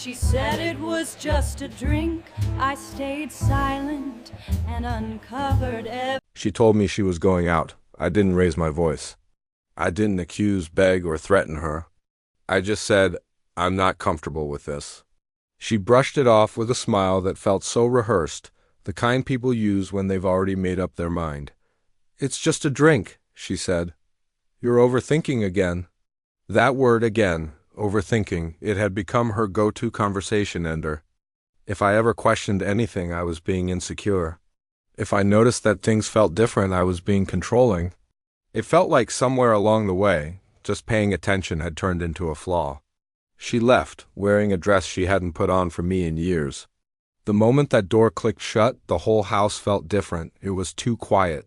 She said it was just a drink. I stayed silent and uncovered everything. She told me she was going out. I didn't raise my voice. I didn't accuse, beg, or threaten her. I just said, I'm not comfortable with this. She brushed it off with a smile that felt so rehearsed, the kind people use when they've already made up their mind. It's just a drink, she said. You're overthinking again. That word again, overthinking, it had become her go-to conversation ender. If I ever questioned anything, I was being insecure. If I noticed that things felt different, I was being controlling. It felt like somewhere along the way, just paying attention had turned into a flaw. She left, wearing a dress she hadn't put on for me in years. The moment that door clicked shut, the whole house felt different. It was too quiet,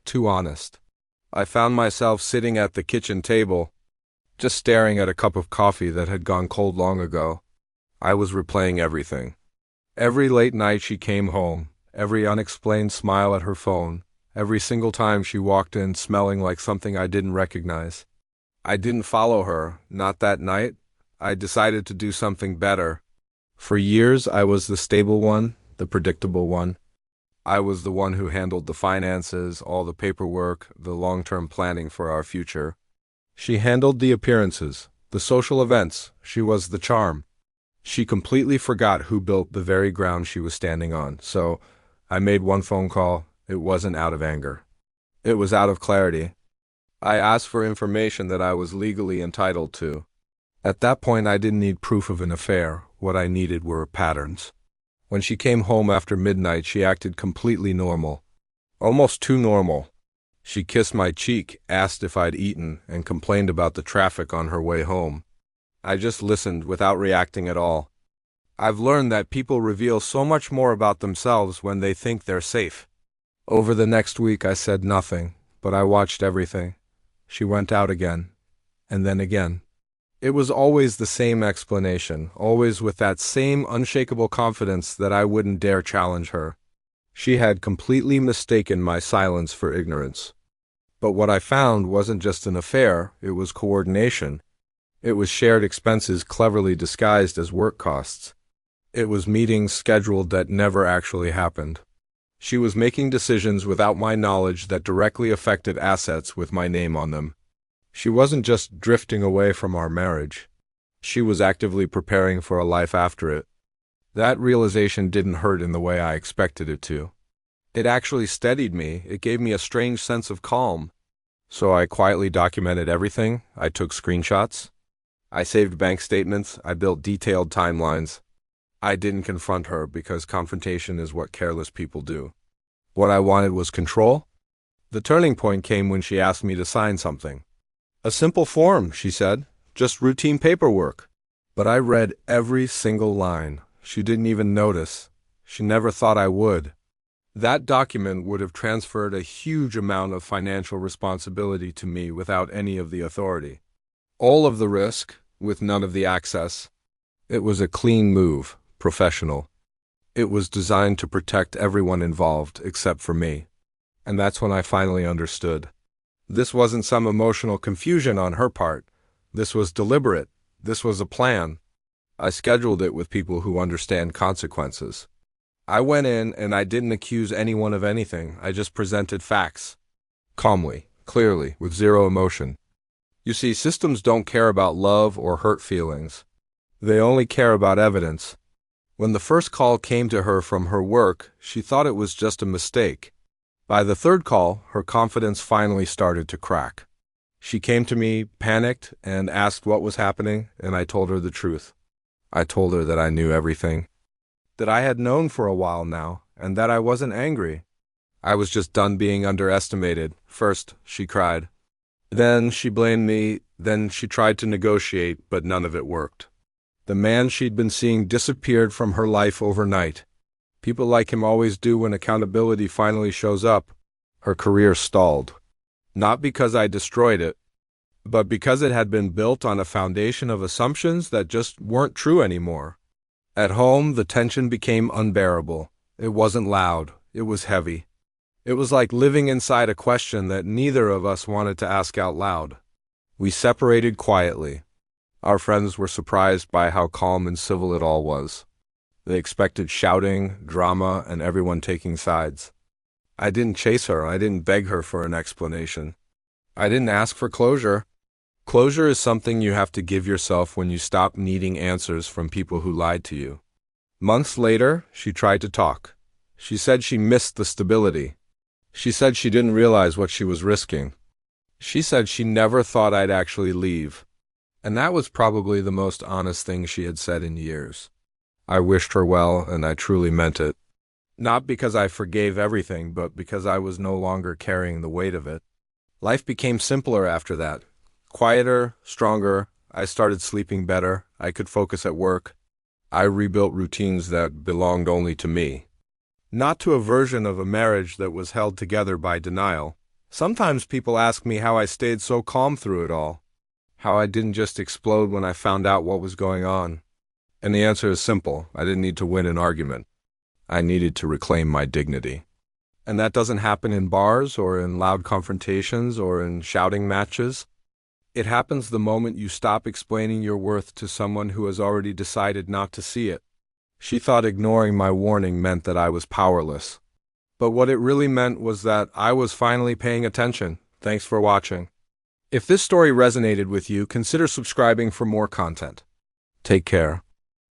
too honest. I found myself sitting at the kitchen table, just staring at a cup of coffee that had gone cold long ago. I was replaying everything. Every late night she came home, every unexplained smile at her phone, every single time she walked in smelling like something I didn't recognize. I didn't follow her, not that night. I decided to do something better. For years, I was the stable one, the predictable one. I was the one who handled the finances, all the paperwork, the long-term planning for our future. She handled the appearances, the social events. She was the charm. She completely forgot who built the very ground she was standing on. So I made one phone call. It wasn't out of anger. It was out of clarity. I asked for information that I was legally entitled to. At that point, I didn't need proof of an affair. What I needed were patterns. When she came home after midnight, she acted completely normal. Almost too normal. She kissed my cheek, asked if I'd eaten, and complained about the traffic on her way home. I just listened without reacting at all. I've learned that people reveal so much more about themselves when they think they're safe. Over the next week, I said nothing, but I watched everything. She went out again, and then again. It was always the same explanation, always with that same unshakable confidence that I wouldn't dare challenge her. She had completely mistaken my silence for ignorance. But what I found wasn't just an affair, it was coordination. It was shared expenses cleverly disguised as work costs. It was meetings scheduled that never actually happened. She was making decisions without my knowledge that directly affected assets with my name on them. She wasn't just drifting away from our marriage. She was actively preparing for a life after it. That realization didn't hurt in the way I expected it to. It actually steadied me. It gave me a strange sense of calm. So I quietly documented everything. I took screenshots. I saved bank statements. I built detailed timelines. I didn't confront her because confrontation is what careless people do. What I wanted was control. The turning point came when she asked me to sign something. A simple form, she said, just routine paperwork. But I read every single line. She didn't even notice. She never thought I would. That document would have transferred a huge amount of financial responsibility to me without any of the authority. All of the risk, with none of the access. It was a clean move, professional. It was designed to protect everyone involved except for me. And that's when I finally understood. This wasn't some emotional confusion on her part. This was deliberate. This was a plan. I scheduled it with people who understand consequences. I went in and I didn't accuse anyone of anything. I just presented facts. Calmly, clearly, with zero emotion. You see, systems don't care about love or hurt feelings. They only care about evidence. When the first call came to her from her work, she thought it was just a mistake. By the third call, her confidence finally started to crack. She came to me, panicked, and asked what was happening, and I told her the truth. I told her that I knew everything. That I had known for a while now, and that I wasn't angry. I was just done being underestimated. First, she cried. Then she blamed me. Then she tried to negotiate, but none of it worked. The man she'd been seeing disappeared from her life overnight. People like him always do when accountability finally shows up. Her career stalled. Not because I destroyed it, but because it had been built on a foundation of assumptions that just weren't true anymore. At home, the tension became unbearable. It wasn't loud. It was heavy. It was like living inside a question that neither of us wanted to ask out loud. We separated quietly. Our friends were surprised by how calm and civil it all was. They expected shouting, drama, and everyone taking sides. I didn't chase her. I didn't beg her for an explanation. I didn't ask for closure. Closure is something you have to give yourself when you stop needing answers from people who lied to you. Months later, she tried to talk. She said she missed the stability. She said she didn't realize what she was risking. She said she never thought I'd actually leave. And that was probably the most honest thing she had said in years. I wished her well, and I truly meant it. Not because I forgave everything, but because I was no longer carrying the weight of it. Life became simpler after that. Quieter, stronger. I started sleeping better. I could focus at work. I rebuilt routines that belonged only to me. Not to a version of a marriage that was held together by denial. Sometimes people ask me how I stayed so calm through it all. How I didn't just explode when I found out what was going on. And the answer is simple. I didn't need to win an argument. I needed to reclaim my dignity. And that doesn't happen in bars or in loud confrontations or in shouting matches. It happens the moment you stop explaining your worth to someone who has already decided not to see it. She thought ignoring my warning meant that I was powerless. But what it really meant was that I was finally paying attention. Thanks for watching. If this story resonated with you, consider subscribing for more content. Take care.